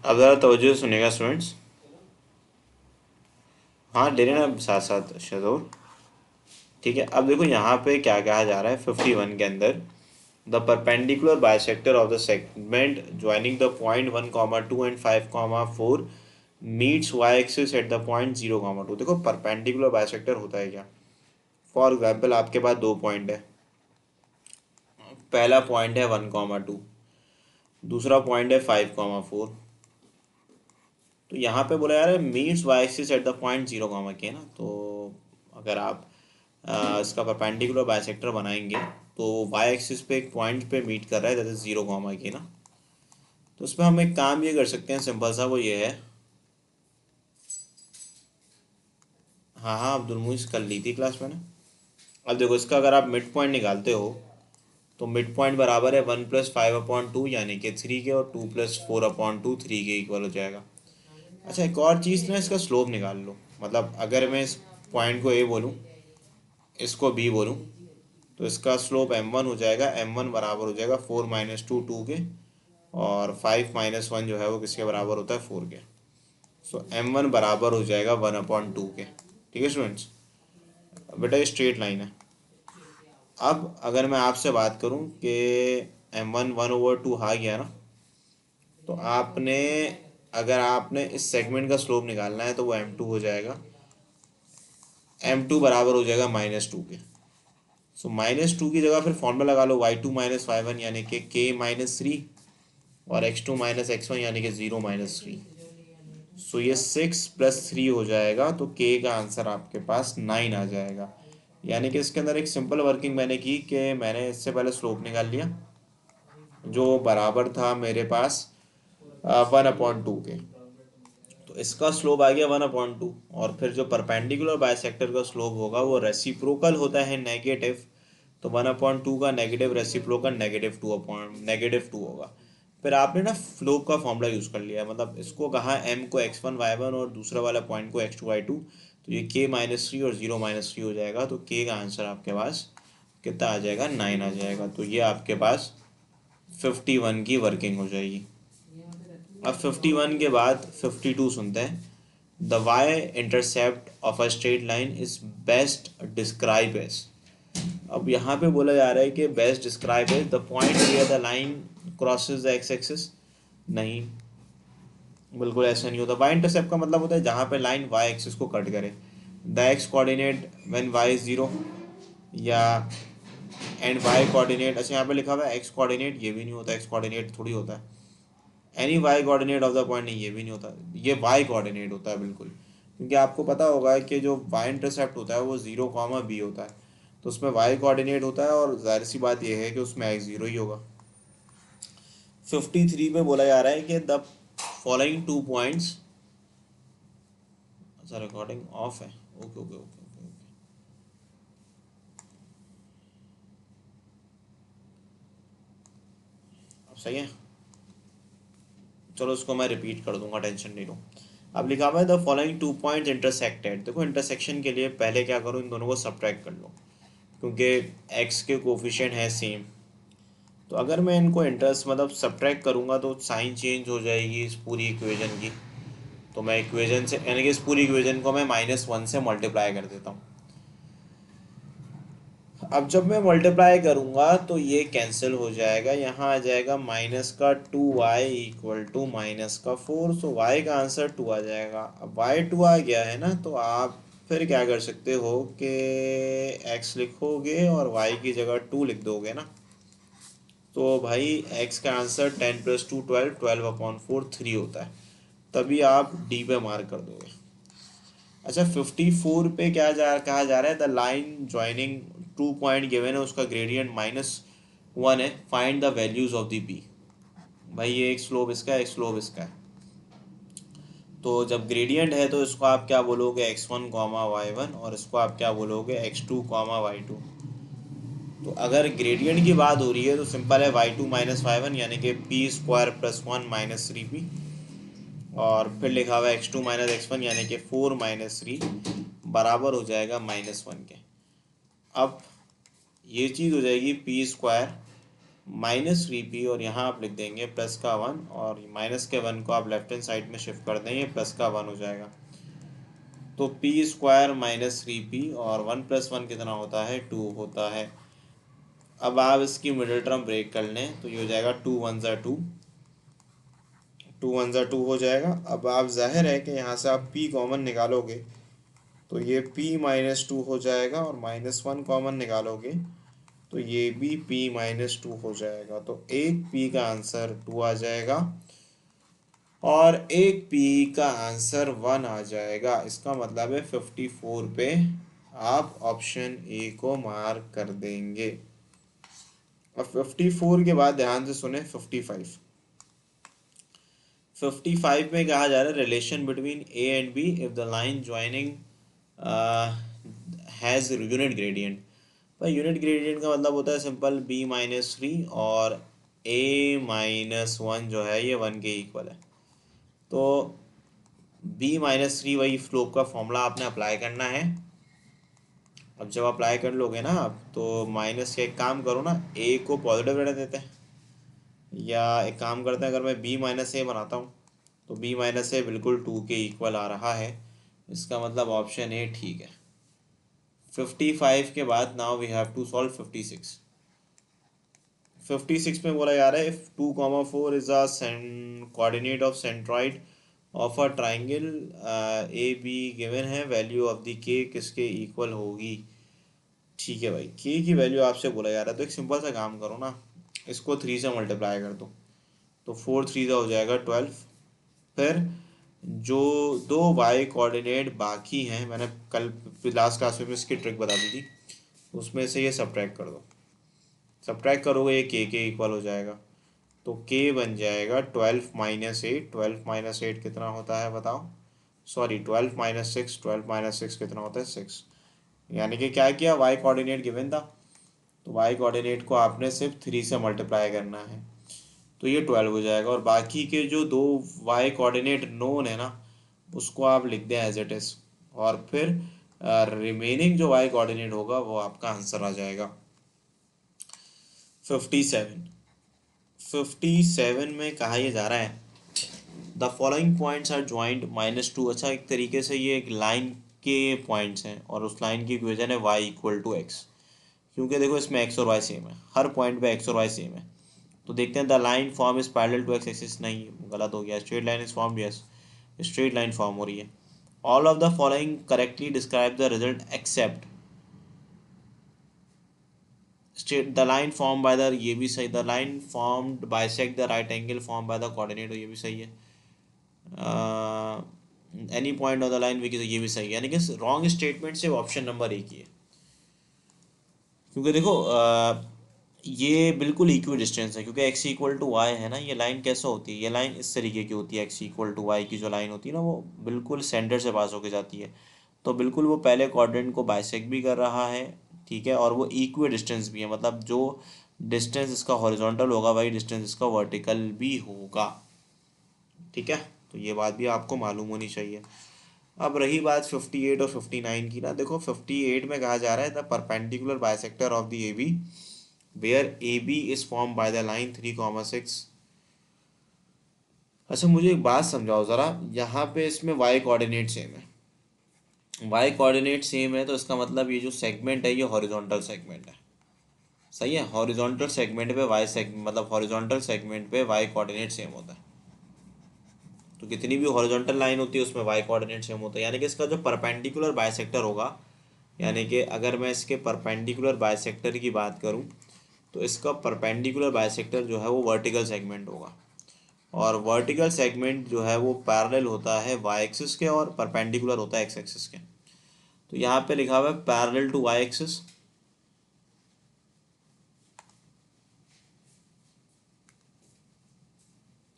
अब ज़रा तवज्जो से सुनिएगा स्टूडेंट्स। हाँ, ले लेना साथ साथ शजोर। ठीक है, अब देखो यहाँ पे क्या कहा जा रहा है 51 के अंदर। The perpendicular bisector of the segment joining the point 1, 2 and 5, 4 meets y axis at the point 0, 2। देखो परपेंडिकुलर बाइसेक्टर होता है क्या। फॉर एग्जाम्पल आपके पास दो पॉइंट है। पहला पॉइंट है 1, 2, दूसरा पॉइंट है 5, 4। तो यहाँ पे बोला जा रहा है meets y axis at the point 0, के ना। तो अगर आप इसका परपेंडिकुलर बाइसेक्टर बनाएंगे तो वाई एक्सिस पे एक पॉइंट पे मीट कर रहा है, दैट इज 0, के ना। तो उसमें हम एक काम ये कर सकते हैं सिंपल सा, वो ये है। हाँ हाँ, अब्दुल मुइस कर ली थी क्लास मैंने। अब देखो इसका अगर आप मिड पॉइंट निकालते हो तो मिड पॉइंट बराबर है 1 + 5/2 यानी कि 3 के, और 2 + 4/2 3 के इक्वल हो जाएगा। अच्छा, एक और चीज़ ना, इसका स्लोप निकाल लो। मतलब अगर मैं इस पॉइंट को ए बोलूँ, इसको बी बोलूँ, तो इसका स्लोप m1 हो जाएगा। m1 बराबर हो जाएगा 4 - 2 2 के, और 5 - 1 जो है वो किसके बराबर होता है 4 के। सो m1 बराबर हो जाएगा 1/2 के। ठीक है स्टूडेंट्स, बेटा ये स्ट्रेट लाइन है। अब अगर मैं आपसे बात करूं कि m1 1/2 आ गया ना, तो आपने, अगर आपने इस सेगमेंट का स्लोप निकालना है तो वो m2 हो जाएगा। m2 बराबर हो जाएगा -2 के। सो -2 की जगह फिर फॉर्मूला लगा लो y2 - y1 यानी कि k-3, और x2 - x1 यानी कि 0 - 3। सो ये 6 + 3 हो जाएगा, तो k का आंसर आपके पास 9 आ जाएगा। यानी कि इसके अंदर एक सिंपल वर्किंग मैंने की कि मैंने इससे पहले स्लोप निकाल लिया जो बराबर था मेरे पास 1/2 के। तो इसका स्लोप आ गया 1/2, और फिर जो परपेंडिकुलर बाइसेक्टर का स्लोप होगा वो रेसिप्रोकल होता है नेगेटिव। तो 1/2 का नेगेटिव रेसिप्रोकल -2/-2 होगा। फिर आपने ना स्लोप का फॉर्मूला यूज़ कर लिया, मतलब इसको कहा m को x1 y1 और दूसरा वाला पॉइंट को x2 y2। तो ये k-3 और 0 - 3 हो जाएगा। तो k का आंसर आपके पास कितना आ जाएगा, 9 आ जाएगा। तो ये आपके पास 51 की वर्किंग हो जाएगी। अब 51 के बाद 52 सुनते हैं। The y intercept of a straight line is best describe as. अब यहाँ पे बोला जा रहा है कि best describe as the point where the line crosses the x axis. नहीं, बिल्कुल ऐसा नहीं होता। वाई इंटरसेप्ट का मतलब होता है जहाँ पे लाइन वाई एक्सिस को कट करे। The x coordinate when y is 0, या एंड वाई कोऑर्डिनेट। अच्छा, यहाँ पे लिखा हुआ है एक्स कोऑर्डिनेट, ये भी नहीं होता। एक्स कोऑर्डिनेट थोड़ी होता है। Any why coordinate of the point, नहीं ये भी नहीं होता। ये वाई कोऑर्डिनेट होता है बिल्कुल, क्योंकि आपको पता होगा कि जो वाई इंटरसेप्ट होता है वो 0, B होता है। तो उसमें वाई कोऑर्डिनेट होता है, और जाहिर सी बात यह है कि उसमें एक्स 0 ही होगा। 53 में बोला जा रहा है कि द फॉलोइंग 2 पॉइंट्स। अच्छा, रिकॉर्डिंग ऑफ है। Okay okay okay okay okay. अब सही है, चलो इसको मैं रिपीट कर दूंगा, टेंशन नहीं लो। अब लिखा हुआ है द फॉलोइंग 2 पॉइंट्स इंटरसेक्टेड। देखो इंटरसेक्शन के लिए पहले क्या करो, इन दोनों को सब्ट्रैक्ट कर लो, क्योंकि x के कोफिशिएंट हैं सेम। तो अगर मैं इनको इंटरेस्ट मतलब सब्ट्रैक्ट करूँगा तो साइन चेंज हो जाएगी इस पूरी इक्वेशन की। तो मैं इक्वेशन से, यानी कि इस पूरी इक्वेशन को मैं -1 से मल्टीप्लाई कर देता हूँ। अब जब मैं मल्टीप्लाई करूँगा तो ये कैंसिल हो जाएगा, यहाँ आ जाएगा -2y = -4। सो y का आंसर 2 आ जाएगा। अब y 2 आ गया है ना, तो आप फिर क्या कर सकते हो कि x लिखोगे और y की जगह 2 लिख दोगे ना। तो भाई x का आंसर 10 + 2 12, 12/4 3 होता है। तभी आप डी पे मार्क कर दोगे। अच्छा, 54 पे क्या कहा जा रहा है, the line joining 2 point given है, उसका ग्रेडियंट -1 है, find the values of the P. भाई ये एक स्लोप इसका है, एक स्लोप इसका है। तो जब ग्रेडियंट है तो इसको आप क्या बोलोगे, x1, y1, और इसको आप क्या बोलोगे, x2, y2। तो अगर ग्रेडियंट की बात हो रही है तो सिंपल है y2 - y1 यानी कि p² + 1 - 3p, और फिर लिखा हुआ है x2 - x1 यानी कि 4 - 3 बराबर हो जाएगा -1 के। अब ये चीज़ हो जाएगी p² -3p और यहाँ आप लिख देंगे प्लस का 1 और माइनस के 1 को आप लेफ्ट हैंड साइड में शिफ्ट कर देंगे, प्लस का 1 हो जाएगा। तो p² -3p और 1 + 1 कितना होता है 2 होता है। अब आप इसकी मिडिल टर्म ब्रेक कर लें तो ये हो जाएगा 2 1 ज़ा 2, 2 1 ज़ा 2 हो जाएगा। अब आप जाहिर है कि यहाँ से आप p कॉमन निकालोगे तो ये p-2 हो जाएगा और -1 कॉमन निकालोगे तो ये भी p-2 हो जाएगा। तो एक p का आंसर 2 आ जाएगा और एक p का आंसर 1 आ जाएगा। इसका मतलब है 54 पे आप ऑप्शन ए को मार्क कर देंगे। अब 54 के बाद ध्यान से सुने 55। 55 में कहा जा रहा है relation between a and b if the line joining has unit gradient. भाई यूनिट ग्रेडियंट का मतलब होता है सिंपल b-3 और a-1 जो है ये 1 के इक्वल है। तो b-3 वही स्लोप का फॉर्मूला आपने अप्लाई करना है। अब जब अप्लाई कर लोगे ना आप तो माइनस का एक काम करो ना, a को पॉजिटिव रहने देते हैं या एक काम करते हैं, अगर मैं b-a बनाता हूँ तो b-a बिल्कुल 2 के इक्वल आ रहा है। इसका मतलब ऑप्शन ए ठीक है। 55 के बाद now we have to solve 56। 56 में बोला जा रहा है if 2,4 is a coordinate of centroid of a triangle a b given है, वैल्यू ऑफ द के किसके इक्वल होगी। ठीक है भाई, के की वैल्यू आपसे बोला जा रहा है तो एक सिंपल सा काम करो ना, इसको 3 से मल्टीप्लाई कर दो तो 4 3 हो जाएगा 12। फिर जो दो वाई कोऑर्डिनेट बाकी हैं, मैंने कल लास्ट क्लास में इसकी ट्रिक बता दी थी, उसमें से ये सब्ट्रैक्ट कर दो। सब्ट्रैक्ट करोगे ये के इक्वल हो जाएगा तो के बन जाएगा 12-8। 12-8 कितना होता है बताओ, सॉरी 12-6, 12-6 कितना होता है 6। यानी कि क्या किया, वाई कोऑर्डिनेट गिवन था तो वाई कोऑर्डिनेट को आपने सिर्फ 3 से मल्टीप्लाई करना है तो ये 12 हो जाएगा। और बाकी के जो दो वाई कोऑर्डिनेट नोन है ना उसको आप लिख दें एज इट इज, और फिर रिमेनिंग जो वाई कोऑर्डिनेट होगा वो आपका आंसर आ जाएगा। 57 में कहा यह जा रहा है the following points are joint -2। अच्छा, एक तरीके से ये एक लाइन के पॉइंट्स हैं और उस लाइन की इक्वेशन है y=x, क्योंकि देखो इसमें x और y सेम है, हर पॉइंट पे x और y सेम है। तो देखते हैं the line form is parallel to x axis, नहीं गलत हो गया। Straight line is form, yes straight line form हो रही है। All of the following correctly describe the result except straight the line form by the, ये भी सही, the line formed bisect the right angle form by the coordinate, ये भी सही है। Any point of the line which, ये भी सही है। यानी कि रॉन्ग स्टेटमेंट से ऑप्शन नंबर एक ही है, क्योंकि देखो ये बिल्कुल इक्वी डिस्टेंस है, क्योंकि x=y है ना। ये लाइन कैसे होती है, ये लाइन इस तरीके की होती है, x=y की जो लाइन होती है ना वो बिल्कुल सेंटर से पास होके जाती है। तो बिल्कुल वो पहले क्वाड्रेंट को बाइसेक्ट भी कर रहा है, ठीक है, और वो इक्वी डिस्टेंस भी है, मतलब जो डिस्टेंस इसका हॉरिजॉन्टल होगा वही डिस्टेंस इसका वर्टिकल भी होगा, ठीक है। तो ये बात भी आपको मालूम होनी चाहिए। अब रही बात 58 और 59 की ना, देखो 58 में कहा जा रहा है the perpendicular bisector of the a b where a b is form by the line 3,6। अच्छा मुझे एक बात समझाओ ज़रा, यहाँ पे इसमें वाई कोऑर्डिनेट सेम है, वाई कोऑर्डिनेट सेम है तो इसका मतलब ये जो सेगमेंट है ये हॉरिजॉन्टल सेगमेंट है, सही है। हॉरिजॉन्टल सेगमेंट पे वाई मतलब हॉरिजॉन्टल सेगमेंट पे वाई कोऑर्डिनेट सेम होता है, तो कितनी भी हॉरिजॉन्टल लाइन होती है उसमें वाई कोऑर्डिनेट सेम होता है। यानी कि इसका जो परपेंडिकुलर बाइसेक्टर होगा, यानी कि अगर मैं इसके परपेंडिकुलर बाइसेक्टर की बात करूं तो इसका परपेंडिकुलर बाइसेक्टर जो है वो वर्टिकल सेगमेंट होगा, और वर्टिकल सेगमेंट जो है वो पैरेलल होता है वाई एक्सिस के और परपेंडिकुलर होता है एक्स एक्सिस के। तो यहाँ पे लिखा हुआ है पैरेलल टू वाई एक्सिस।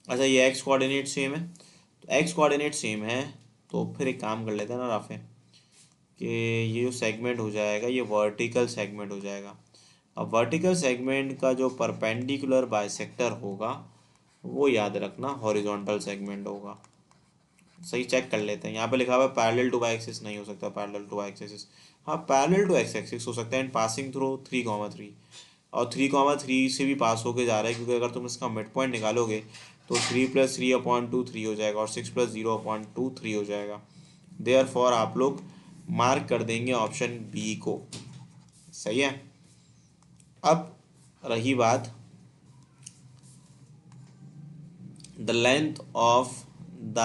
अच्छा ये एक्स कोऑर्डिनेट सेम है, तो एक्स कोऑर्डिनेट सेम है तो फिर एक काम कर लेते हैं ना राफे, कि ये जो सेगमेंट हो जाएगा ये वर्टिकल सेगमेंट हो जाएगा। अब वर्टिकल सेगमेंट का जो परपेंडिकुलर बाइसेक्टर होगा वो याद रखना हॉरिजॉन्टल सेगमेंट होगा। सही, चेक कर लेते हैं। यहाँ पे लिखा हुआ है पैरेलल टू वाई एक्सिस, नहीं हो सकता पैरेलल टू वाई एक्सिस। हाँ पैरेलल टू एक्स एक्सिस हो सकता है एंड पासिंग थ्रू 3,3। और 3,3 से भी पास होके जा रहा है, क्योंकि अगर तुम इसका मिड पॉइंट निकालोगे तो 3+3/2 3 हो जाएगा और 6+0/2 3 हो जाएगा। देयरफॉर आप लोग मार्क कर देंगे ऑप्शन बी को। सही है। अब रही बात the length of the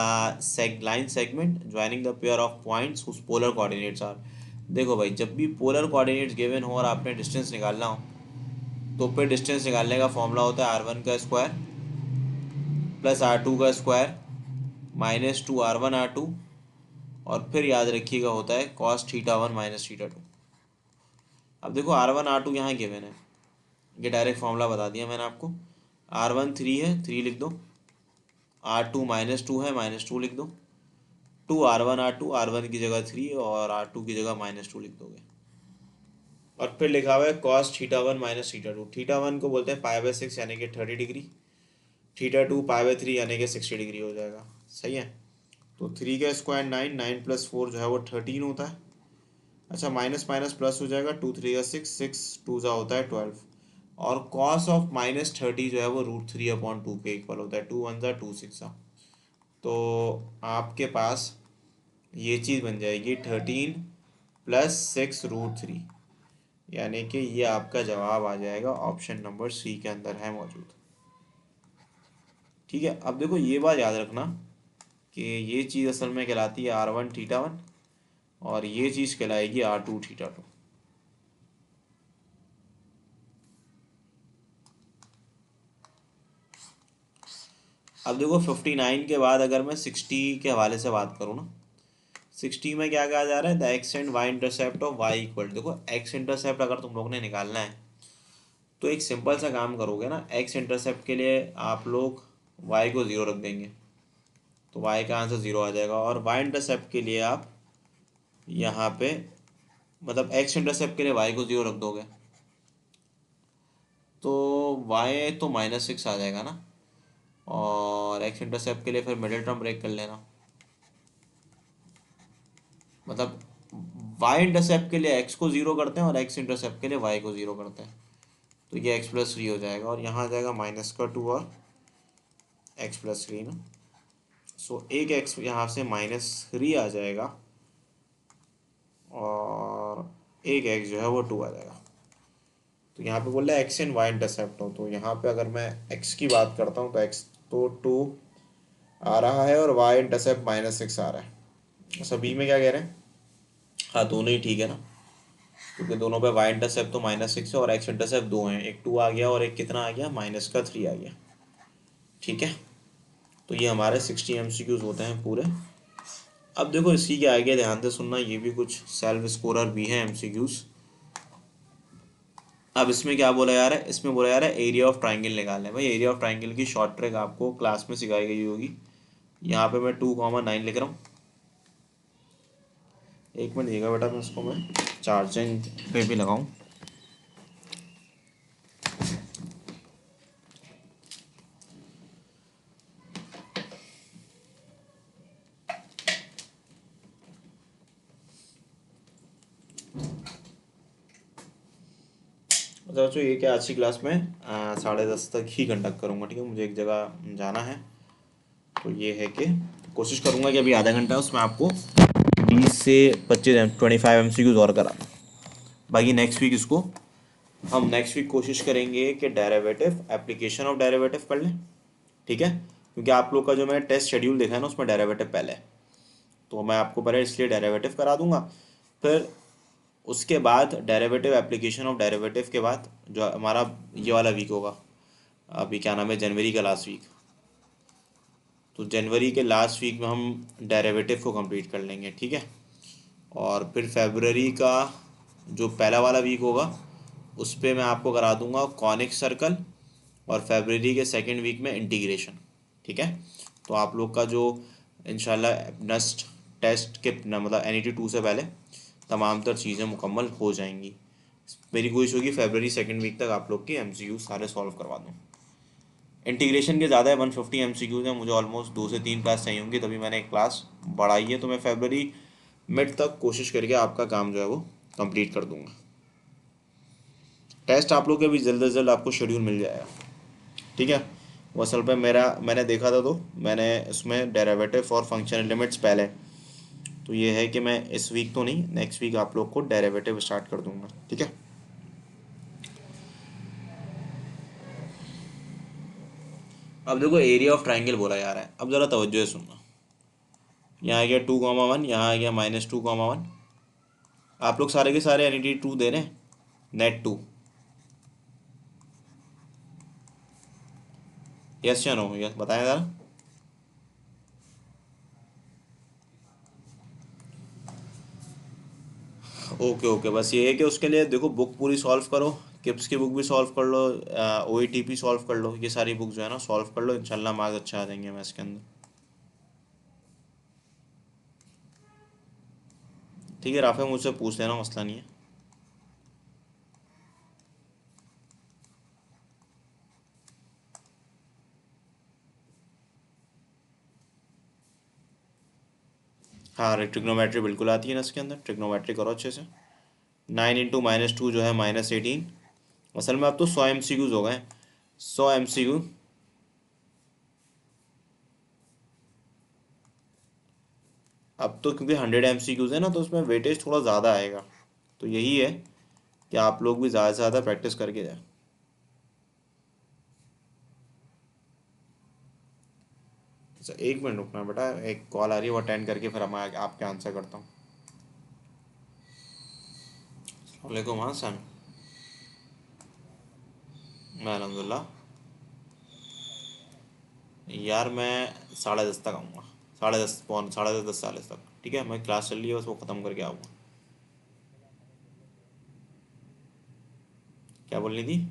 line segment joining the pair of points whose polar coordinates are. देखो भाई, जब भी पोलर कोऑर्डिनेट्स गिवन हो और आपने डिस्टेंस निकालना हो तो फिर डिस्टेंस निकालने का फॉर्मूला होता है R1 का स्क्वायर प्लस R2 का स्क्वायर -2 R1 R2, और फिर याद रखिएगा होता है cos θ1 माइनस θ2। अब देखो R1 R2 यहाँ गिवन है, ये डायरेक्ट फॉर्मूला बता दिया मैंने आपको। R1 3 है, 3 लिख दो। R2 -2 है, -2 लिख दो। 2 R1 R2, R1 की जगह 3 और R2 की जगह -2 लिख दोगे। और फिर लिखा हुआ है cos θ1 माइनस θ2। θ1 को बोलते हैं π/6 यानी कि 30 डिग्री, θ2 π/3 यानी कि 60 डिग्री हो जाएगा। सही है। तो 3 का स्क्वायर 9, 9 + 4 जो है वो 13 होता है। अच्छा, माइनस माइनस प्लस हो जाएगा, 2 3 6, 6 2 होता है 12, और कॉस ऑफ -30 जो है वो √3/2 के इक्वल होता है। 2 1 2 6। तो आपके पास ये चीज़ बन जाएगी 13 + 6√3, यानी कि ये आपका जवाब आ जाएगा ऑप्शन नंबर सी के अंदर है मौजूद। ठीक है। अब देखो ये बात याद रखना कि ये चीज़ असल में कहलाती है R1 θ1 और ये चीज़ कहलाएगी R2 θ2। अब देखो 59 के बाद अगर मैं 60 के हवाले से बात करूँ ना, 60 में क्या कहा जा रहा है, the x and y intercept of y equal. देखो एक्स इंटरसेप्ट अगर तुम लोग ने निकालना है तो एक सिंपल सा काम करोगे ना, एक्स इंटरसेप्ट के लिए आप लोग वाई को 0 रख देंगे तो वाई का आंसर 0 आ जाएगा। और वाई इंटरसेप्ट के लिए आप यहाँ पे मतलब एक्स इंटरसेप्ट के लिए वाई को 0 रख दोगे तो वाई तो -6 आ जाएगा ना, और एक्स इंटरसेप्ट के लिए फिर मिडिल टर्म ब्रेक कर लेना, मतलब वाई इंटरसेप्ट के लिए एक्स को 0 करते हैं और एक्स इंटरसेप्ट के लिए वाई को 0 करते हैं, तो ये x+3 हो जाएगा और यहाँ आ जाएगा -2 और x+3 ना। सो एक x यहाँ से -3 आ जाएगा और एक x जो है वो 2 आ जाएगा। तो यहाँ पे बोल रहा है एक्स एंड वाई इंटरसेप्ट हो, तो यहाँ पे अगर मैं x की बात करता हूँ तो x तो 2 आ रहा है और y इंटरसेप्ट -6 आ रहा है। सभी में क्या कह रहे हैं, हाँ दोनों ही ठीक है ना, क्योंकि दोनों पे y इंटरसेप्ट तो -6 है और x इंटरसेप्ट 2 हैं, एक 2 आ गया और एक कितना आ गया, -3 आ गया। ठीक है। तो ये हमारे 60 MCQs होते हैं पूरे। अब देखो इसी के आगे ध्यान से सुनना, ये भी कुछ सेल्फ स्कोरर भी हैं MCQs। अब इसमें क्या बोला जा रहा है, इसमें बोला जा रहा है एरिया ऑफ ट्राइंगल निकालना है। भाई एरिया ऑफ ट्राइंगल की शॉर्ट ट्रिक आपको क्लास में सिखाई गई होगी। यहाँ पे मैं 2,9 लिख रहा हूँ। एक मिनट देगा बेटा, मैं इसको मैं चार्जिंग पे भी लगाऊँ। अच्छा बच्चों, ये क्या आज की क्लास में 10:30 तक ही कंडक्ट करूँगा। ठीक है, मुझे एक जगह जाना है, तो ये है कि कोशिश करूँगा कि अभी आधा घंटा उसमें आपको 20 से 25 MCQs और करा दूँ। बाकी नेक्स्ट वीक इसको हम नेक्स्ट वीक कोशिश करेंगे कि डेरिवेटिव, एप्लीकेशन ऑफ डेरिवेटिव पढ़ लें। ठीक है, क्योंकि आप लोग का जो मैंने टेस्ट शेड्यूल देखा है ना उसमें डेरिवेटिव पहले है, तो मैं आपको पहले इसलिए डेरिवेटिव करा दूंगा। फिर उसके बाद डेरिवेटिव, एप्लीकेशन ऑफ डेरिवेटिव के बाद जो हमारा ये वाला वीक होगा, अभी क्या नाम है, जनवरी का लास्ट वीक, तो जनवरी के लास्ट वीक में हम डेरिवेटिव को कंप्लीट कर लेंगे। ठीक है। और फिर फरवरी का जो पहला वाला वीक होगा उस पर मैं आपको करा दूंगा कॉनिक सर्कल, और फरवरी के सेकंड वीक में इंटीग्रेशन। ठीक है। तो आप लोग का जो इंशाल्लाह नेक्स्ट टेस्ट के मतलब NET 2 से पहले तमाम तर चीज़ें मुकम्मल हो जाएंगी। मेरी कोशिश होगी फरवरी सेकंड वीक तक आप लोग के MCQ सारे सॉल्व करवा दूँ। इंटीग्रेशन के ज़्यादा है, 150 MCQs हैं, मुझे ऑलमोस्ट 2 से 3 क्लास चाहिए होंगी, तभी मैंने एक क्लास बढ़ाई है। तो मैं फरवरी मिड तक कोशिश करके आपका काम जो है वो कंप्लीट कर दूंगा। टेस्ट आप लोग के भी जल्द से जल्द आपको शेड्यूल मिल जाएगा, ठीक है। वो असल पे मैंने देखा था, तो मैंने इसमें डेरिवेटिव और फंक्शनल लिमिट्स पहले, तो ये है कि मैं इस वीक तो नहीं, नेक्स्ट वीक आप लोग को डेरिवेटिव स्टार्ट कर दूंगा, ठीक है। अब देखो एरिया ऑफ ट्राइंगल बोला जा रहा है, अब ज़रा तवज्जो से सुनना। यहाँ आ गया 2,1, यहाँ आ गया -2,1। आप लोग सारे के सारे एन 2 दे रहे हैं, नेट 2, यस या नो, यस बताएं ज़रा। ओके ओके, बस ये है कि उसके लिए देखो बुक पूरी सॉल्व करो, किप्स की बुक भी सॉल्व कर लो, ओ ई टी पी सॉल्व कर लो, ये सारी बुक जो है ना सॉल्व कर लो, इंशाल्लाह मार्क्स अच्छा आ जाएंगे मैथ्स के अंदर, ठीक है। राफे मुझसे पूछ लेना, मसला नहीं है। हाँ, ट्रिग्नोमेट्री बिल्कुल आती है ना इसके अंदर, ट्रिग्नोमेट्री करो अच्छे से। 9 × -2 जो है -18। असल में अब तो 100 MCQs हो गए, 100 MCQ। अब तो क्योंकि 100 MCQs है ना, तो उसमें वेटेज थोड़ा ज़्यादा आएगा, तो यही है कि आप लोग भी ज़्यादा से ज़्यादा प्रैक्टिस करके जाए। अच्छा, 1 मिनट रुकना बेटा, एक कॉल आ रही है, वो अटेंड करके फिर मैं आपके आंसर करता हूँ। वालेकुम हाँ सन। मैं अलहमदिल्ला। यार मैं 10:30 तक आऊँगा, 10:30 पौन 10:30 10:40 तक, ठीक है। मैं क्लास चल रही है बस, वो ख़त्म करके आऊँगा। क्या बोलनी थी?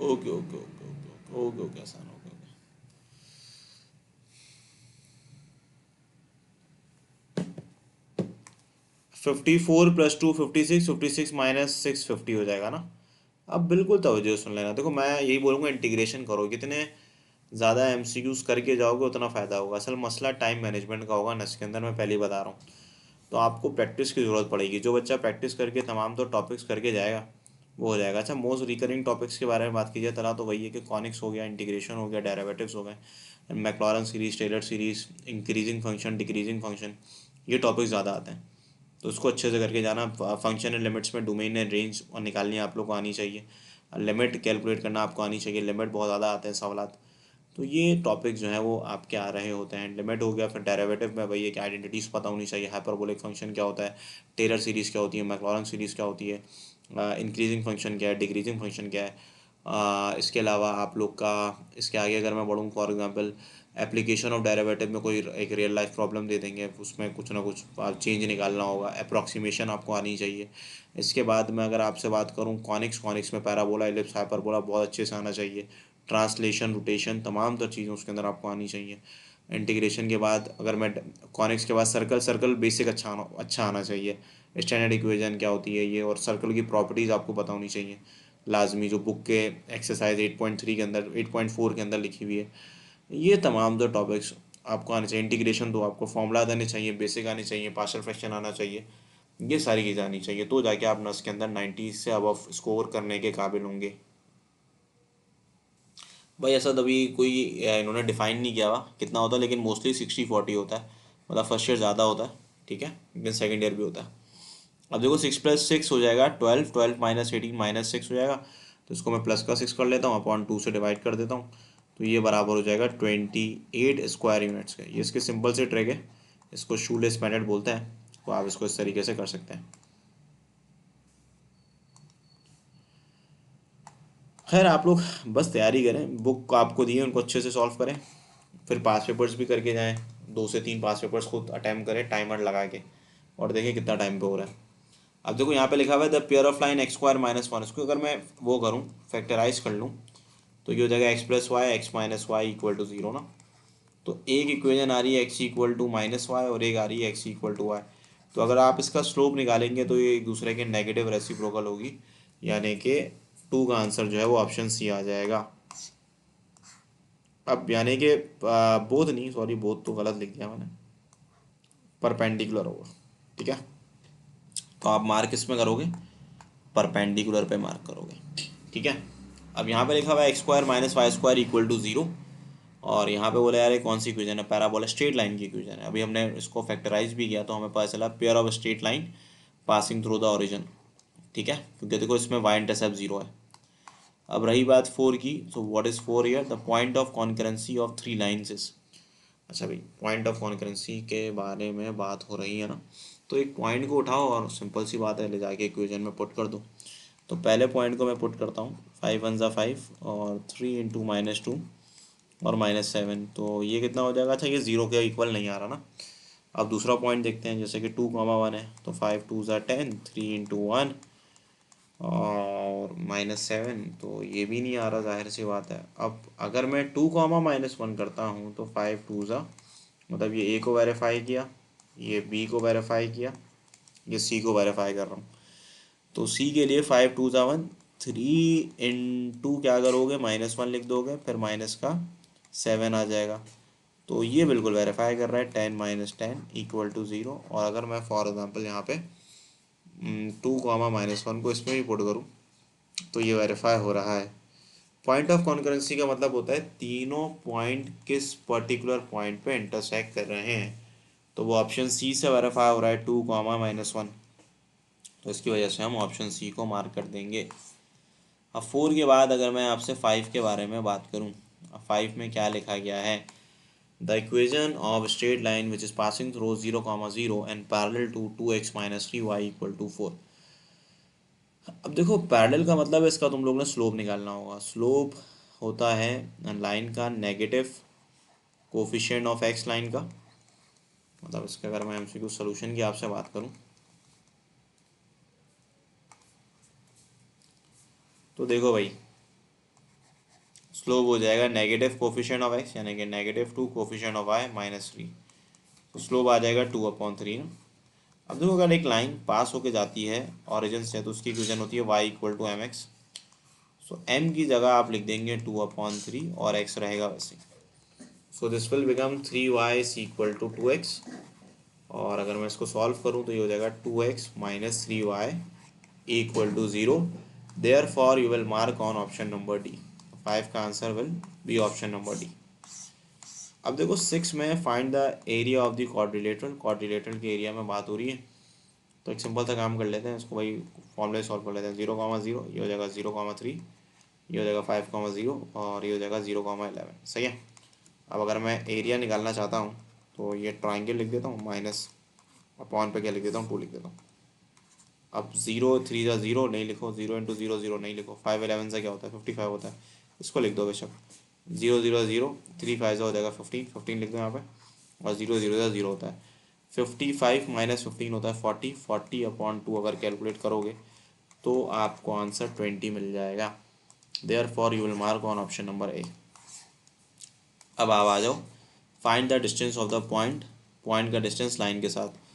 Okay okay okay okay okay okay आसान, ओके ओके। 54 + 2 56, 56 -6 50 हो जाएगा ना। अब बिल्कुल तवज्जो से सुन लेना, देखो मैं यही बोलूँगा, इंटीग्रेशन करो, कितने ज़्यादा एमसीक्यूज करके जाओगे उतना फ़ायदा होगा। असल मसला टाइम मैनेजमेंट का होगा ना इसके अंदर, मैं पहले ही बता रहा हूँ। तो आपको प्रैक्टिस की ज़रूरत पड़ेगी, जो बच्चा प्रैक्टिस करके तमाम तो टॉपिक्स करके जाएगा वो हो जाएगा। अच्छा, मोस्ट रिकरिंग टॉपिक्स के बारे में बात कीजिए तरह, तो वही है कि कॉनिक्स हो गया, इंटीग्रेशन हो गया, डेरिवेटिव्स हो गए, Maclaurin series, Taylor series, increasing function, decreasing function, ये टॉपिक ज़्यादा आते हैं। तो उसको अच्छे से करके जाना। फंक्शन एंड लिमिट्स में डोमेन एंड रेंज और निकालनी आप लोग को आनी चाहिए, लिमिट कैलकुलेट करना आपको आनी चाहिए, लिमिट बहुत ज़्यादा आते हैं सवालात। तो ये टॉपिक जो है वो आपके आ रहे होते हैं। लिमिट हो गया, फिर डेरिवेटिव में वही है कि आइडेंटिटीज़ पता होनी चाहिए, हाइपरबोलिक फंक्शन क्या होता है, टेलर सीरीज़ क्या होती है, मैक्लॉरन सीरीज़ क्या होती है, इंक्रीजिंग फंक्शन क्या है, डिक्रीजिंग फंक्शन क्या है। इसके अलावा आप लोग का, इसके आगे अगर मैं बढ़ूँ, for example application of derivative में कोई एक रियल लाइफ प्रॉब्लम दे देंगे, उसमें कुछ ना कुछ चेंज निकालना होगा, अप्रॉक्सीमेशन आपको आनी चाहिए। इसके बाद मैं अगर आपसे बात करूँ कॉनिक्स, कॉनिक्स में पैराबोला, एलिप्स, हाइपरबोला बहुत अच्छे से आना चाहिए। ट्रांसलेशन, रोटेशन, तमाम तो चीज़ें उसके अंदर आपको आनी चाहिए। इंटीग्रेशन के बाद अगर मैं कॉनिक्स के बाद सर्कल, सर्कल बेसिक अच्छा आना चाहिए। स्टैंडर्ड इक्वेशन क्या होती है ये, और सर्कल की प्रॉपर्टीज़ आपको पता होनी चाहिए लाजमी, जो बुक के एक्सरसाइज 8.3 के अंदर, 8.4 के अंदर लिखी हुई है। ये तमाम जो टॉपिक्स आपको आने चाहिए। इंटीग्रेशन तो आपको फॉर्मूला आने चाहिए, बेसिक आने चाहिए, पार्शियल फ्रैक्शन आना चाहिए, ये सारी चीज़ें आनी चाहिए, तो जाके आप नस के अंदर 90 से अब स्कोर करने के काबिल होंगे। भाई ऐसा तभी कोई इन्होंने डिफाइन नहीं किया हुआ कितना होता है, लेकिन मोस्टली 60-40 होता है, मतलब फर्स्ट ईयर ज़्यादा होता है, ठीक है, लेकिन सेकेंड ईयर भी होता है। अब देखो 6 + 6 हो जाएगा 12, 12 -18 -6 हो जाएगा, तो इसको मैं प्लस का 6 कर लेता हूँ, अपॉन 2 से डिवाइड कर देता हूँ, तो ये बराबर हो जाएगा 28 स्क्वायर यूनिट्स का। ये इसके सिंपल से ट्रिक है, इसको शूलेस मेथड बोलते हैं, तो आप इसको इस तरीके से कर सकते हैं। खैर आप लोग बस तैयारी करें, बुक आपको दी है उनको अच्छे से सॉल्व करें, फिर पास पेपर्स भी करके जाएं, 2 से 3 पास पेपर्स खुद अटैम्प्ट करें टाइमर लगा के, और देखें कितना टाइम पे हो रहा है। अब देखो यहाँ पे लिखा हुआ है the pair of line x² - 1, इसको अगर मैं वो करूँ, फैक्टराइज कर लूँ, तो ये हो जाएगा x+y x-y = 0 ना। तो एक इक्वेशन आ रही है x=-y और एक आ रही है x=y। तो अगर आप इसका स्लोप निकालेंगे तो ये एक दूसरे के नेगेटिव रेसिप्रोकल होगी, यानी कि 2 का आंसर जो है वो ऑप्शन सी आ जाएगा। अब यानी कि बोथ नहीं, सॉरी बोथ तो गलत लिख दिया मैंने, परपेंडिकुलर होगा, ठीक है। तो आप मार्क किस में करोगे, परपेंडिकुलर पे मार्क करोगे, ठीक है। अब यहाँ पे लिखा हुआ है x square minus y square equal to 0, और यहाँ पे बोला यार ये कौन सी इक्वेशन है, पैराबोला स्ट्रेट लाइन की इक्वेशन है। अभी हमने इसको फैक्टराइज भी किया तो हमें पता चला pair of straight line passing through the origin, ठीक है, क्योंकि देखो इसमें वाई इंटरसेप्ट 0 है। अब रही बात 4 की, so what is 4 here, the point of concurrency of 3 lines is. अच्छा भाई, पॉइंट ऑफ कॉन्करेंसी के बारे में बात हो रही है ना, तो एक पॉइंट को उठाओ और सिंपल सी बात है ले जाके इक्वेशन में पुट कर दो। तो पहले पॉइंट को मैं पुट करता हूँ, 5 वन ज़ा 5 और 3 इंटू -2 और -7, तो ये कितना हो जाएगा। अच्छा, ये 0 के इक्वल नहीं आ रहा ना। अब दूसरा पॉइंट देखते हैं, जैसे कि 2, 1 है, तो 5 2 ज़ा 10, 3 इंटू 1 और -7, तो ये भी नहीं आ रहा, जाहिर सी बात है। अब अगर मैं 2, -1 करता हूँ तो 5 2 ज़ा, मतलब ये ए को वेरीफाई किया, ये बी को वेरीफाई किया, ये सी को वेरीफाई कर रहा हूँ। तो सी के लिए 5 2 ज़ा 1, 3 इंटू क्या करोगे, -1 लिख दोगे, फिर माइनस का 7 आ जाएगा। तो ये बिल्कुल वेरीफाई कर रहा है, 10 - 10 इक्वल टू 0। और अगर मैं फॉर एग्जांपल यहाँ पे 2, -1 को इसमें भी पुट करूँ तो ये वेरीफाई हो रहा है। पॉइंट ऑफ कॉन्करेंसी का मतलब होता है तीनों पॉइंट किस पर्टिकुलर पॉइंट पे इंटरसेक्ट कर रहे हैं, तो वो ऑप्शन सी से वेरीफाई हो रहा है, 2, -1, तो इसकी वजह से हम ऑप्शन सी को मार्क कर देंगे। अब 4 के बाद अगर मैं आपसे 5 के बारे में बात करूं, अब 5 में क्या लिखा गया है, the equation of straight line which is passing through 0, 0 and parallel to 2x - 3y equal to 4। अब देखो पैरेलल का मतलब है इसका तुम लोग ने स्लोप निकालना होगा। स्लोप होता है लाइन का negative coefficient of x line का, मतलब इसका अगर मैं एमसीक्यू सोल्यूशन की आपसे बात करूं तो देखो भाई, स्लोप हो जाएगा नेगेटिव कोफिशिएंट ऑफ एक्स यानी कि -2 कोफिशिएंट ऑफ y -3, तो स्लोप आ जाएगा 2/3 ना। अब देखो अगर एक लाइन पास होके जाती है ऑरिजिन से तो उसकी इक्वेशन होती है y equal to mx, so m की जगह आप लिख देंगे 2/3 और x रहेगा वैसे, so this will become 3y equal to 2x। और अगर मैं इसको सॉल्व करूँ तो ये हो जाएगा 2x - 3y equal to 0। Therefore you will mark on option number D, 5 का answer will be option number D. अब देखो 6 में find the area of the quadrilateral, quadrilateral के एरिया में बात हो रही है, तो एक सिंपल सा काम कर लेते हैं इसको भाई, फॉर्मूले सॉल्व कर लेते हैं। 0, 0 ये हो जाएगा 0, 3, ये हो जाएगा 5, 0 और ये हो जाएगा 0, 11, सही है। अब अगर मैं एरिया निकालना चाहता हूँ तो ये ट्राइंगल लिख देता हूँ, माइनस अपॉन पे क्या लिख देता हूँ, 2 लिख देता हूँ। अब 0 3 ज़ा 0 नहीं लिखो, 0 इंटू 0 0 नहीं लिखो, 5 11 से क्या होता है 55 होता है, इसको लिख दो बेशक। 0 0 0 3 5 हो जाएगा 15, 15 लिख दो यहाँ पे, और 0 0 0 होता है 55 - 15 होता है 40, 40/2 अगर कैलकुलेट करोगे तो आपको आंसर 20 मिल जाएगा। Therefore you will mark on option number A. अब आप आ जाओ, find the distance of the point, point का डिस्टेंस लाइन के साथ।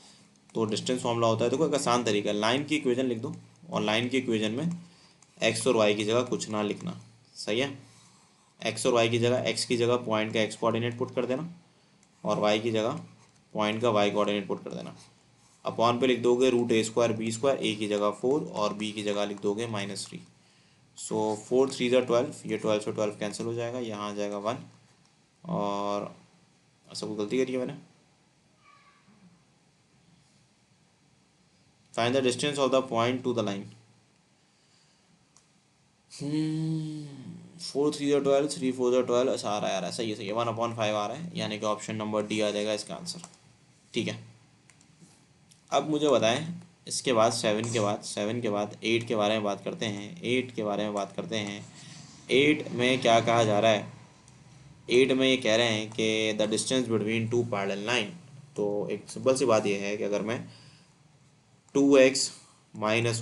तो डिस्टेंस फॉर्मूला होता है, देखो एक आसान तरीका है, लाइन की इक्वेशन लिख दो और लाइन की इक्वेशन में एक्स और वाई की जगह कुछ ना लिखना, सही है। एक्स और वाई की जगह, एक्स की जगह पॉइंट का एक्स कोऑर्डिनेट पुट कर देना और वाई की जगह पॉइंट का वाई कोऑर्डिनेट पुट कर देना। अपॉन पे लिख दोगे √a² b², ए की जगह 4 और बी की जगह लिख दोगे -3। सो 4 3 ज़ा 12, ये 12 से 12 कैंसिल हो जाएगा, यहाँ आ जाएगा 1। और ऐसा कोई गलती करी है मैंने, find the distance of the point two the line. 4 3 ज़ा 12, 3 4 ज़ा 12 ऐसा आ रहा है यार, सही है सही है, 1/5 आ रहा है, यानी कि ऑप्शन नंबर डी आ जाएगा इसका आंसर, ठीक है। अब मुझे बताएं इसके बाद 7 के बाद 8 के बारे में बात करते हैं, 8 के बारे में बात करते हैं। 8 में क्या कहा जा रहा है, 8 में ये कह रहे हैं कि the distance between 2 parallel line. तो एक सिंपल सी बात यह है कि अगर मैं 2x - y +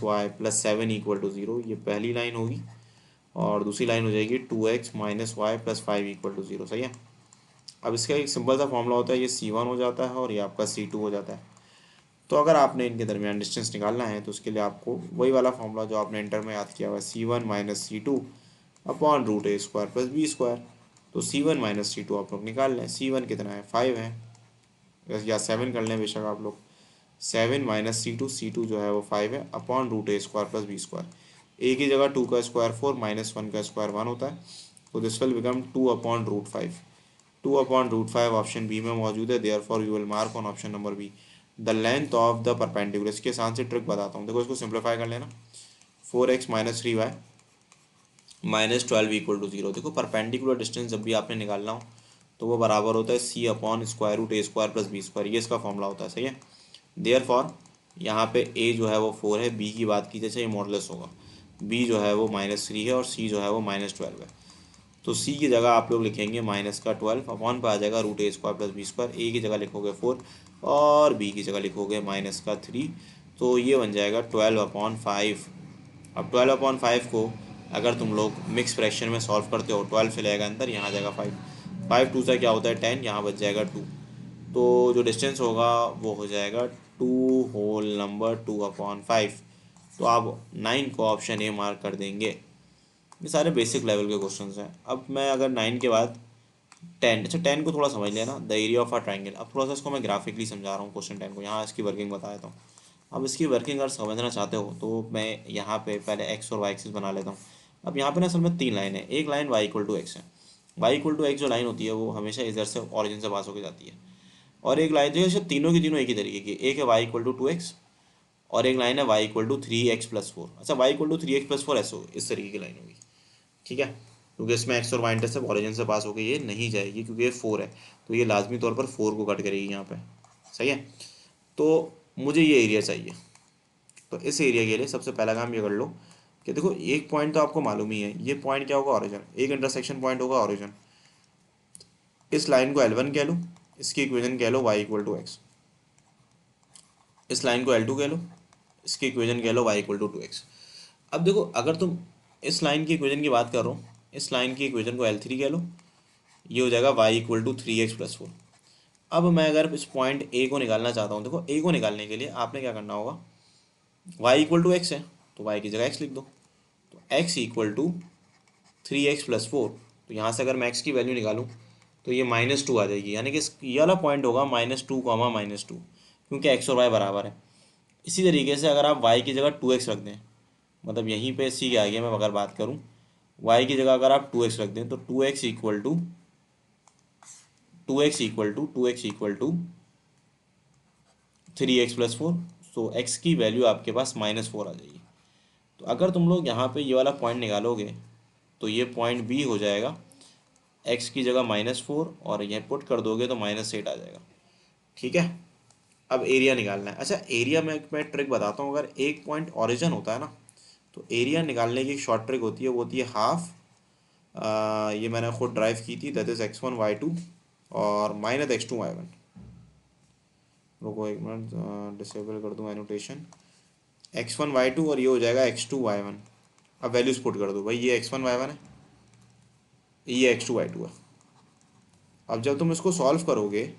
7 इक्वल टू 0, ये पहली लाइन होगी, और दूसरी लाइन हो जाएगी 2x - y + 5 इक्वल टू 0, सही है। अब इसका एक सिंपल सा फॉर्मूला होता है, ये C1 हो जाता है और ये आपका C2 हो जाता है। तो अगर आपने इनके दरमियान डिस्टेंस निकालना है तो उसके लिए आपको वही वाला फॉर्मूला जो आपने इंटर में याद किया हुआ है, C1 - C2/√a² + b²। तो C1 - C2 आप लोग निकाल लें, C1 कितना है 5 है, या 7 कर लें बेशक आप लोग, 7 माइनस C2 जो है वो 5 है upon root a square plus b square. ए की जगह 2 का स्क्वायर 4 माइनस 1 का स्क्वायर 1 होता है, तो this will become 2 upon root 5। 2 upon root 5 option B में मौजूद है, therefore you will mark on option number B the length of the perpendicular. इसके साथ से ट्रिक बताता हूँ, देखो इसको सिंप्लीफाई कर लेना। 4x minus 3y minus 12 equal to 0। देखो परपेंडिकुलर डिस्टेंस जब भी आपने निकालना हो तो वो बराबर होता है c upon square root a square plus b square, ये इसका फॉर्मूला होता है, सही है। देयरफॉर यहाँ पे a जो है वो 4 है, b की बात की जैसे ये मॉडुलस होगा, b जो है वो -3 है और c जो है वो -12 है। तो c की जगह आप लोग लिखेंगे -12 अपॉन पे आ जाएगा root a square plus b square, a की जगह लिखोगे 4 और b की जगह लिखोगे -3, तो ये बन जाएगा 12/5। अब 12/5 को अगर तुम लोग मिक्स फ्रैक्शन में सॉल्व करते हो, 12 चलेगा अंदर, यहाँ आ जाएगा 5, 5 टू से क्या होता है 10, यहाँ बच जाएगा 2। तो जो डिस्टेंस होगा वो हो जाएगा 2 होल नंबर 2/5। तो आप 9 को ऑप्शन ए मार्क कर देंगे। ये सारे बेसिक लेवल के क्वेश्चंस हैं। अब मैं अगर 9 के बाद 10, अच्छा 10 को थोड़ा समझ लेना, the area of a triangle. अब थोड़ा सा इसको मैं ग्राफिकली समझा रहा हूँ क्वेश्चन 10 को, यहाँ इसकी वर्किंग बता देता हूँ। अब इसकी वर्किंग अगर समझना चाहते हो तो मैं यहाँ पे पहले एक्स और वाई एक्सिस बना लेता हूँ। अब यहाँ पे ना असल में 3 लाइन है, एक line y equal to x है। y इक्वल टू एक्स जो लाइन होती है वो हमेशा इधर से ऑरिजिन से पास होकर जाती है, और एक लाइन जो है तीनों की तीनों एक ही तरीके की, एक है y इक्वल टू 2x और एक लाइन है y इक्वल टू 3x+4। अच्छा y इक्वल टू 3x+4 ऐसे हो, इस तरीके की लाइन होगी, ठीक है। क्योंकि इसमें एक्स और वाई इंटरसेप्ट ऑरिजिन से पास होकर ये नहीं जाएगी, क्योंकि ये 4 है, तो ये लाजमी तौर पर 4 को कट करेगी यहाँ पे, सही है। तो मुझे ये एरिया चाहिए, तो इस एरिया के लिए सबसे पहला काम ये कर लो कि देखो एक पॉइंट तो आपको मालूम ही है, ये पॉइंट क्या होगा ऑरिजिन, एक इंटरसेक्शन पॉइंट होगा ऑरिजिन। इस लाइन को L1 कह लो, इसकी इक्वेशन कह लो y इक्वल टू एक्स। इस लाइन को L2 कह लो, इसकी इक्वेशन कह लो y इक्वल टू 2x। अब देखो अगर तुम इस लाइन की इक्वेशन की बात कर रहे हो, इस लाइन की इक्वेशन को L3 कह लो, ये हो जाएगा y इक्वल टू 3x+4। अब मैं अगर इस पॉइंट ए को निकालना चाहता हूँ, देखो ए को निकालने के लिए आपने क्या करना होगा, y इक्वल टू एक्स है तो y की जगह x लिख दो, तो x इक्वल टू 3x+4। तो यहाँ से अगर मैं x की वैल्यू निकालूँ तो ये -2 आ जाएगी, यानी कि ये वाला पॉइंट होगा -2, -2, क्योंकि x और y बराबर है। इसी तरीके से अगर आप y की जगह 2x रख दें, मतलब यहीं पे सी के आगे मैं अगर बात करूँ, y की जगह अगर आप 2x रख दें तो 2x equal to 3x+4। So x की वैल्यू आपके पास -4 आ जाएगी। तो अगर तुम लोग यहाँ पे ये वाला पॉइंट निकालोगे तो ये पॉइंट B हो जाएगा, x की जगह -4 और यह पुट कर दोगे तो -8 आ जाएगा, ठीक है। अब एरिया निकालना है। अच्छा एरिया में मैं ट्रिक बताता हूँ, अगर एक पॉइंट ओरिजिन होता है ना तो एरिया निकालने की एक शॉर्ट ट्रिक होती है, वो होती है हाफ। ये मैंने खुद ड्राइव की थी, दैट इज x1 y2 और माइनस x2 y1। रुको एक मिनट, डिसेबल कर दूँ एनोटेशन, x1 y2 और ये हो जाएगा x2 y1। अब वैल्यूज पुट कर दो भाई, ये x1 y1 है, ये x2 y2 है। अब जब तुम इसको सॉल्व करोगे,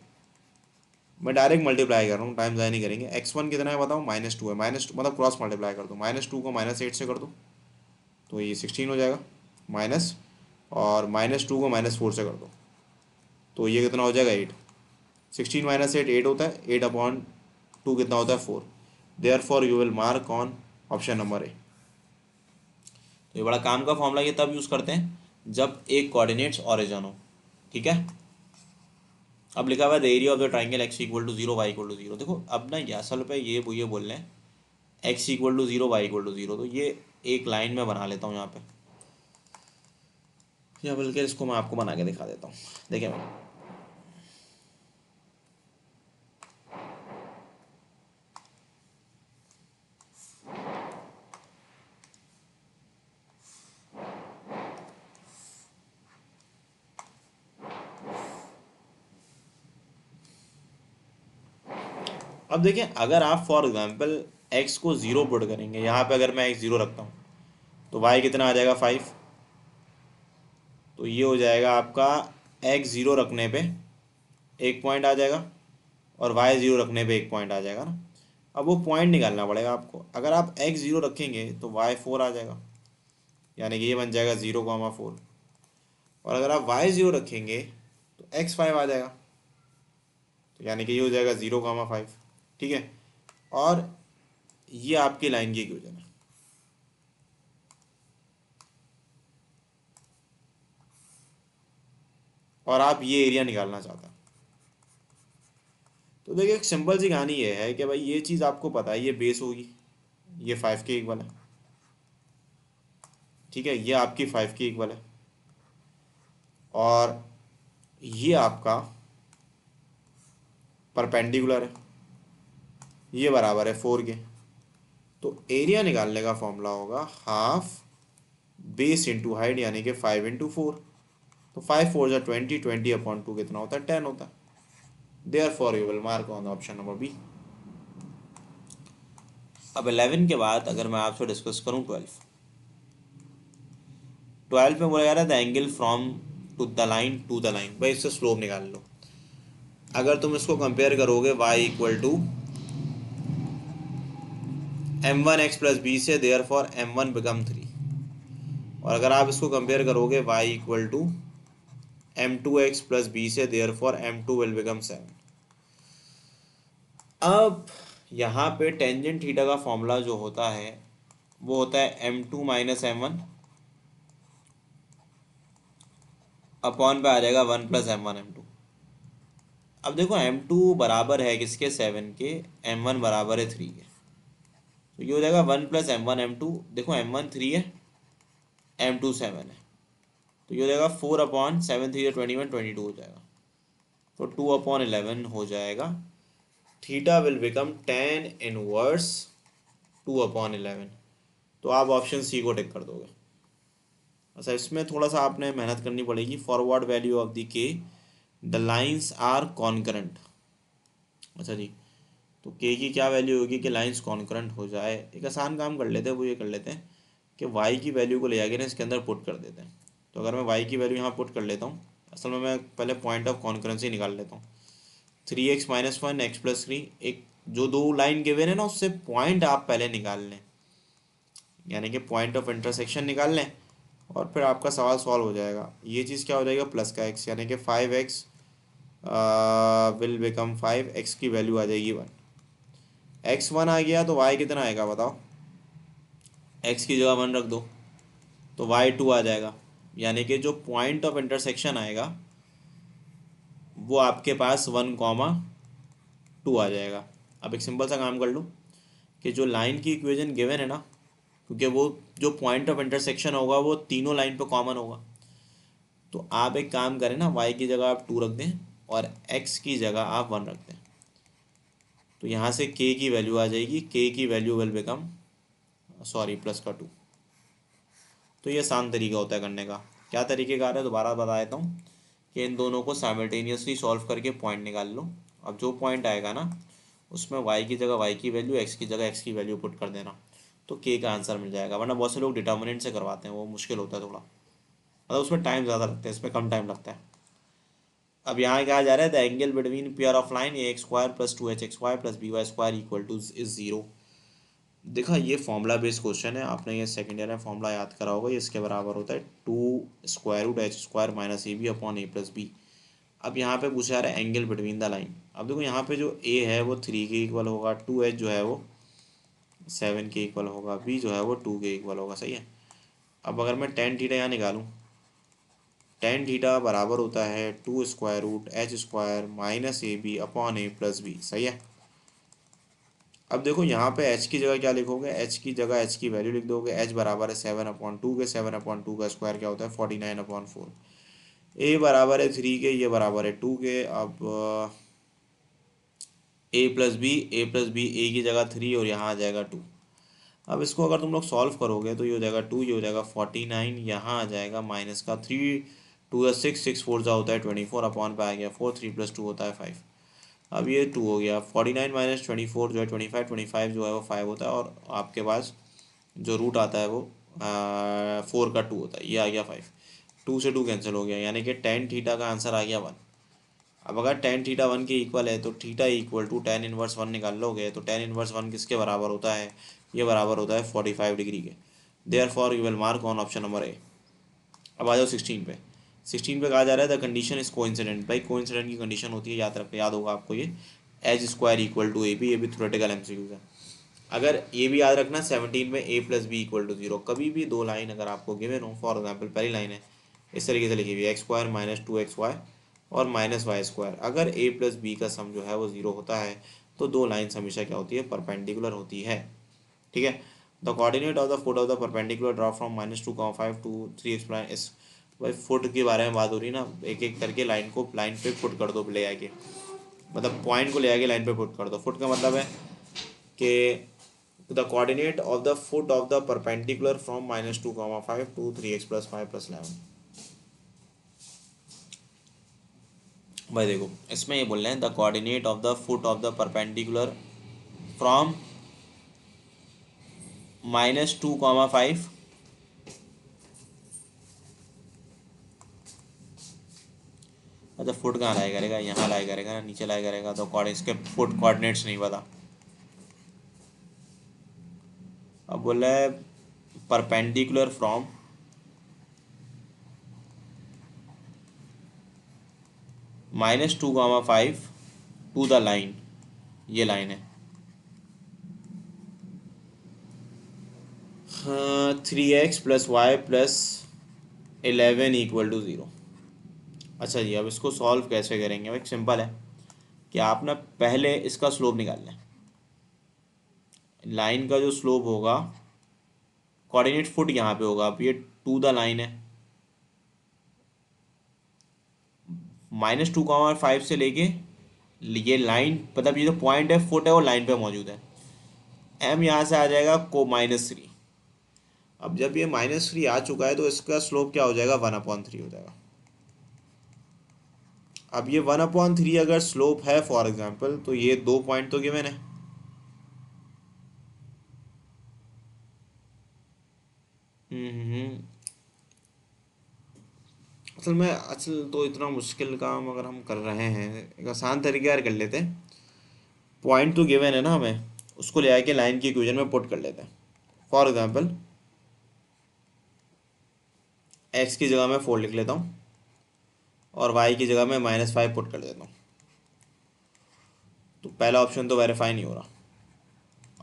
मैं डायरेक्ट मल्टीप्लाई कर रहा हूँ, टाइम ज़ाया नहीं करेंगे। x1 कितना है बताओ, -2 है, -2 मतलब क्रॉस मल्टीप्लाई कर दो, -2 को -8 से कर दो तो ये 16 हो जाएगा, माइनस, और -2 को -4 से कर दो तो ये कितना हो जाएगा 8। 16 माइनस 8 8 होता है, 8/2 कितना होता है 4। Therefore you will mark on option number A. तो ये बड़ा काम का फॉर्मूला, ये तब यूज़ करते हैं जब एक कोऑर्डिनेट्स ऑरिजिन हो, ठीक है। अब लिखा हुआ है the area of the triangle x equal to 0 y equal to 0। देखो अब ना ये असल पे ये बोल रहे हैं x equal to 0 y equal to 0, तो ये एक लाइन में बना लेता हूँ यहाँ पे, या बल्कि इसको मैं आपको बना के दिखा देता हूँ, देखिए मैं। अब देखिए अगर आप फॉर एग्जांपल x को 0 पुट करेंगे, यहाँ पे अगर मैं x 0 रखता हूँ तो y कितना आ जाएगा 5। तो ये हो जाएगा आपका x 0 रखने पे एक पॉइंट आ जाएगा और y 0 रखने पे एक पॉइंट आ जाएगा ना। अब वो पॉइंट निकालना पड़ेगा आपको, अगर आप x 0 रखेंगे तो y 4 आ जाएगा, यानी कि ये बन जाएगा 0,4। और अगर आप y 0 रखेंगे तो x 5 आ जाएगा, तो यानी कि ये हो जाएगा 0,5, ठीक है। और ये आपकी लाइन की इक्वेशन है। और आप ये एरिया निकालना चाहते हैं। तो देखिए एक सिंपल सी कहानी ये है कि भाई ये चीज़ आपको पता है, ये बेस होगी, ये 5 के इक्वल है, ठीक है, ये आपकी 5 के इक्वल है, और ये आपका परपेंडिकुलर है, ये बराबर है 4 के। तो एरिया निकालने का फॉर्मूला होगा हाफ बेस इंटू हाइट, यानी कि 5 इंटू 4। तो 5 4 जा 20, 20/2 कितना होता है, 10 होता है। Therefore you will mark on option number B. अब 11 के बाद अगर मैं आपसे डिस्कस करूं 12 में बोला जा रहा है the angle from to the line. भाई इससे स्लोप निकाल लो। अगर तुम इसको कंपेयर करोगे y equal to m1x plus b से, देयर फॉर m1 बिकम 3। और अगर आप इसको कंपेयर करोगे y equal to m2x plus b से, therefore m2 will become 7। अब यहाँ पे टेंजेंट थीटा का फॉर्मूला जो होता है वो होता है m2 माइनस m1 अपॉन पे आ जाएगा 1 प्लस m1 m2। अब देखो m2 बराबर है किसके, 7 के, m1 बराबर है 3 के। तो ये हो जाएगा 1 प्लस m1 m2। देखो m1 3 है, m2 7 है, तो ये हो जाएगा 4/7, 3 21, 22 हो जाएगा। तो 2/11 हो जाएगा। Theta will become tan inverse 2/11। तो आप ऑप्शन सी को टिक कर दोगे। अच्छा, इसमें थोड़ा सा आपने मेहनत करनी पड़ेगी। फॉरवर्ड वैल्यू ऑफ द के, द लाइन्स आर कॉन्करेंट। अच्छा जी, तो के की क्या वैल्यू होगी कि लाइंस कॉन्करेंट हो जाए। एक आसान काम कर लेते हैं, वो ये कर लेते हैं कि वाई की वैल्यू को ले जाके ना इसके अंदर पुट कर देते हैं। तो अगर मैं वाई की वैल्यू यहाँ पुट कर लेता हूँ, असल में मैं पहले पॉइंट ऑफ कॉन्करेंसी निकाल लेता हूँ। 3x माइनस 1 एक्स प्लस 3, एक जो दो लाइन गिवन है ना उससे पॉइंट आप पहले निकाल लें, यानी कि पॉइंट ऑफ इंटरसेक्शन निकाल लें, और फिर आपका सवाल सॉल्व हो जाएगा। ये चीज़ क्या हो जाएगा, प्लस का x, यानी कि 5x विल बिकम 5, x की वैल्यू आ जाएगी 1। x1 आ गया तो y कितना आएगा बताओ, x की जगह 1 रख दो तो y2 आ जाएगा, यानी कि जो पॉइंट ऑफ इंटरसेक्शन आएगा वो आपके पास 1,2 आ जाएगा। अब एक सिंपल सा काम कर लो कि जो लाइन की इक्वेशन गिवन है ना, क्योंकि वो जो पॉइंट ऑफ इंटरसेक्शन होगा वो तीनों लाइन पे कॉमन होगा, तो आप एक काम करें ना, y की जगह आप 2 रख दें और x की जगह आप 1 रख दें। तो यहाँ से k की वैल्यू आ जाएगी, k की value will become sorry plus का 2। तो ये आसान तरीका होता है करने का। क्या तरीक़ेकार है दोबारा बता देता हूँ कि इन दोनों को साइमल्टेनियसली सॉल्व करके पॉइंट निकाल लो। अब जो पॉइंट आएगा ना उसमें y की जगह y की वैल्यू, x की जगह x की वैल्यू पुट कर देना, तो k का आंसर मिल जाएगा। वरना बहुत से लोग डिटर्मिनेंट से करवाते हैं, वो मुश्किल होता है थोड़ा, मतलब उसमें टाइम ज़्यादा लगता है, इसमें कम टाइम लगता है। अब यहाँ कहा जा रहा है the angle between pair of line a² plus 2hxy plus by² equal two is 0। देखा, ये फॉर्मूला बेस्ड क्वेश्चन है, आपने ये सेकंड ईयर में फॉर्मूला याद करा होगा। ये इसके बराबर होता है 2√h² minus ab upon a plus b. अब यहाँ पे पूछा जा रहा है एंगल बिटवीन द लाइन। अब देखो यहाँ पे जो a है वो 3 के इक्वल होगा, 2h जो है वो 7 के इक्वल होगा, b जो है वो 2 के इक्वल होगा, सही है। अब अगर मैं tan थीटा यहाँ निकालूँ, tan थीटा बराबर होता है 2√h² minus ab upon a plus b, सही है। अब देखो यहाँ पे h की जगह क्या लिखोगे, h की जगह h की वैल्यू लिख दोगे। h बराबर है 7/2 के, 7/2 का स्क्वायर क्या होता है 49/4। a बराबर है 3 के, ये बराबर है 2 के। अब a प्लस बी, a की जगह 3 और यहाँ आ जाएगा 2। अब इसको अगर तुम लोग सॉल्व करोगे तो ये हो जाएगा 2, ये हो जाएगा 49, यहाँ आ जाएगा माइनस का 3, 2 या 6, 6 4 जा होता है 24 अपॉन पे आ गया 4, 3 + 2 होता है 5। अब ये 2 हो गया, 49 माइनस 24 जो है 25, 25 जो है वो 5 होता है, और आपके पास जो रूट आता है वो 4 का 2 होता है, ये आ गया 5। 2 से 2 कैंसिल हो गया, यानी कि tan थीटा का आंसर आ गया 1। अब अगर tan थीटा 1 के इक्वल है तो theta equal to tan inverse 1 निकाल लोगे, तो tan इनवर्स 1 किसके बराबर होता है, ये बराबर होता है 45 डिग्री के। Therefore you will mark on option number A. अब आ जाओ 16 पे। 16 पे कहा जा रहा है द कंडीशन इज कोइंसिडेंट। भाई कोइंसिडेंट की कंडीशन होती है, याद होगा आपको ये, h square equal to a b, ये भी थ्योरेटिकल एमसीक्यूज है। अगर ये भी याद रखना 17 में a plus b equal to 0, कभी भी दो लाइन अगर आपको गिवन हो, फॉर एग्जाम्पल पहली लाइन है इस तरीके से लिखी हुई है एक्स स्क्वायर माइनस 2xy और माइनस वाई स्क्वायर, अगर a प्लस बी का सम जो है वो 0 होता है तो दो लाइन्स हमेशा क्या होती है, परपेंडिकुलर होती है। ठीक है, the coordinate of the foot of the perpendicular draw from -2,5 to 3x इस, भाई फुट के बारे में बात हो रही है ना, एक एक करके लाइन को लाइन पे पुट कर दो, ले आके मतलब पॉइंट को ले आके लाइन पे पुट कर दो। फुट का मतलब है कि the coordinate of the foot of the perpendicular from -2,5 to 3x + 5 + 11। भाई देखो इसमें ये बोल रहे हैं the coordinate of the foot of the perpendicular from -2,5 अच्छा फुट कहाँ लाया करेगा, यहाँ लाया करेगा ना, नीचे लाया करेगा, तो इसके फुट कोऑर्डिनेट्स नहीं पता। अब बोल रहा है perpendicular from -2,5 to the line, ये लाइन है 3x + y + 11 इक्वल टू 0। अच्छा जी, अब इसको सॉल्व कैसे करेंगे, एक सिंपल है कि आप ना पहले इसका स्लोप निकाल लें। लाइन का जो स्लोप होगा, कोऑर्डिनेट फुट यहाँ पे होगा, अब ये टू द लाइन है, -2,5 से लेके ये लाइन, मतलब ये जो पॉइंट है फुट है वो लाइन पे मौजूद है। m यहाँ से आ जाएगा को -3। अब जब ये -3 आ चुका है तो इसका स्लोप क्या हो जाएगा, 1/3 हो जाएगा। अब ये 1/3 अगर स्लोप है फॉर एग्जांपल, तो ये दो पॉइंट तो गिवन है। असल तो इतना मुश्किल काम अगर हम कर रहे हैं, एक आसान तरीके यार कर लेते हैं। पॉइंट तो गिवन है ना, हमें उसको ले आके लाइन की इक्वेशन में पुट कर लेते हैं। फॉर एग्जांपल x की जगह मैं 4 लिख लेता हूँ और y की जगह मैं -5 पुट कर देता हूँ। तो पहला ऑप्शन तो वेरीफाई नहीं हो रहा।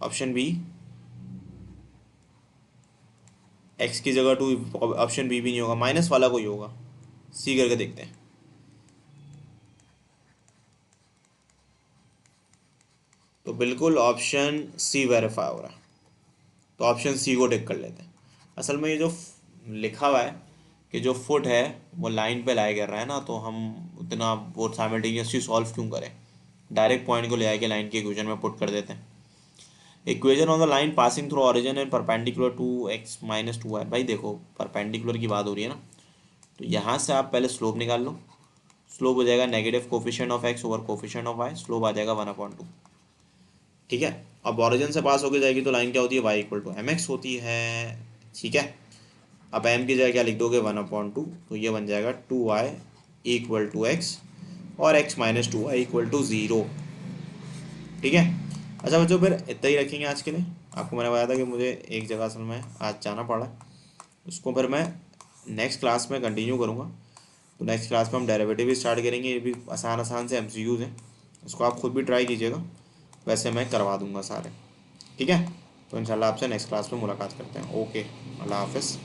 ऑप्शन बी, x की जगह 2, ऑप्शन बी भी नहीं होगा, माइनस वाला कोई होगा। सी करके देखते हैं। तो बिल्कुल ऑप्शन सी वेरीफाई हो रहा है, तो ऑप्शन सी को टिक कर लेते हैं। असल में ये जो लिखा हुआ है कि जो फुट है वो लाइन पे लाया कर रहा है ना, तो हम उतना वो साइमल्टेनियसली सॉल्व क्यों करें, डायरेक्ट पॉइंट को ले आके लाइन की इक्वेशन में पुट कर देते हैं। Equation on the line passing through origin and perpendicular to x - 2y। भाई देखो परपेंडिकुलर की बात हो रही है ना, तो यहाँ से आप पहले स्लोप निकाल लो। स्लोप हो जाएगा negative coefficient of x over coefficient of y, slope आ जाएगा 1/2। ठीक है, अब ओरिजिन से पास होके जाएगी तो लाइन क्या होती है, y = mx होती है। ठीक है, अब m की जगह क्या लिख दोगे, 1/2, तो ये बन जाएगा 2y = x और x - 2y = 0। ठीक है, अच्छा बच्चों फिर इतना ही रखेंगे आज के लिए। आपको मैंने बताया था कि मुझे एक जगह असल में आज जाना पड़ा, उसको फिर मैं नेक्स्ट क्लास में कंटिन्यू करूँगा। तो नेक्स्ट क्लास में हम डेरिवेटिव भी स्टार्ट करेंगे, ये भी आसान आसान से MCQs हैं, इसको आप खुद भी ट्राई कीजिएगा, वैसे मैं करवा दूँगा सारे। ठीक है, तो इंशाल्लाह आपसे नेक्स्ट क्लास में मुलाकात करते हैं। ओके, अल्लाह हाफ़िज़।